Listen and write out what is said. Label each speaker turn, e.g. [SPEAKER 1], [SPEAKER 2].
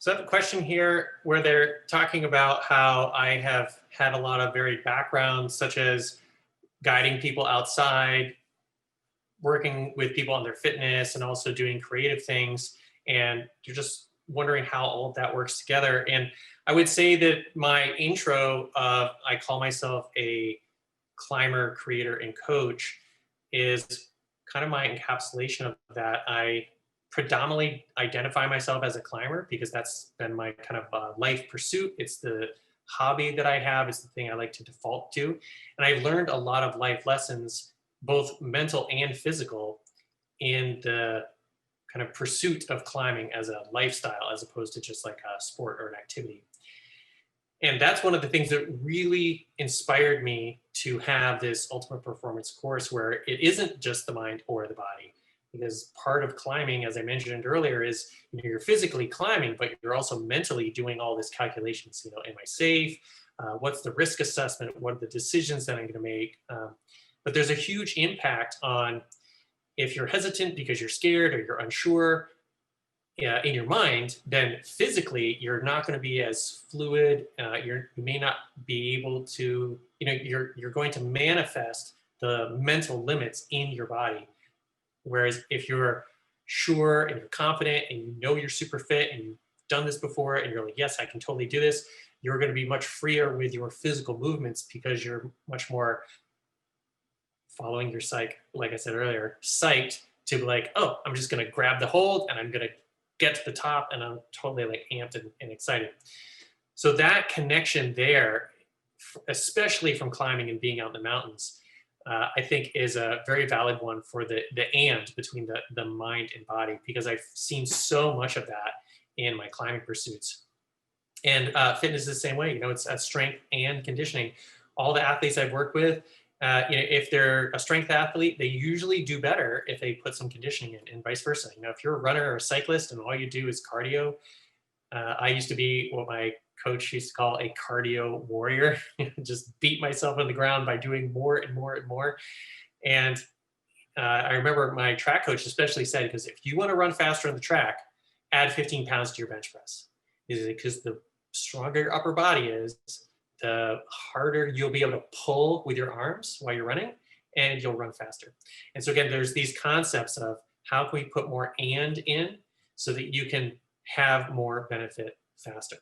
[SPEAKER 1] So I have a question here where they're talking about how I have had a lot of varied backgrounds, such as guiding people outside, working with people on their fitness, and also doing creative things. And you're just wondering how all of that works together. And I would say that my intro of I call myself a climber, creator, and coach is kind of my encapsulation of that. I predominantly identify myself as a climber because that's been my kind of life pursuit. It's the hobby that I have, it's the thing I like to default to. And I've learned a lot of life lessons, both mental and physical, in the kind of pursuit of climbing as a lifestyle as opposed to just like a sport or an activity. And that's one of the things that really inspired me to have this ultimate performance course where it isn't just the mind or the body. Because part of climbing, as I mentioned earlier, is you're physically climbing, but you're also mentally doing all this calculations. Am I safe? What's the risk assessment? What are the decisions that I'm going to make? But there's a huge impact on if you're hesitant because you're scared or you're unsure, in your mind, then physically you're not going to be as fluid. You may not be able to, you're going to manifest the mental limits in your body. Whereas if you're sure and you're confident and you know you're super fit and you've done this before and you're like, yes, I can totally do this, you're going to be much freer with your physical movements because you're much more following your psych, like I said earlier, psyched to be like, oh, I'm just going to grab the hold and I'm going to get to the top, and I'm totally like amped and excited. So that connection there, especially from climbing and being out in the mountains, I think is a very valid one for the and between the mind and body, because I've seen so much of that in my climbing pursuits. And fitness is the same way. It's strength and conditioning. All the athletes I've worked with, if they're a strength athlete, they usually do better if they put some conditioning in, and vice versa. If you're a runner or a cyclist and all you do is cardio, I used to be what my coach used to call a cardio warrior, just beat myself on the ground by doing more and more and more. And I remember my track coach especially said, because if you want to run faster on the track, add 15 pounds to your bench press. Because the stronger your upper body is, the harder you'll be able to pull with your arms while you're running, and you'll run faster. And so again, there's these concepts of how can we put more and in so that you can have more benefit faster.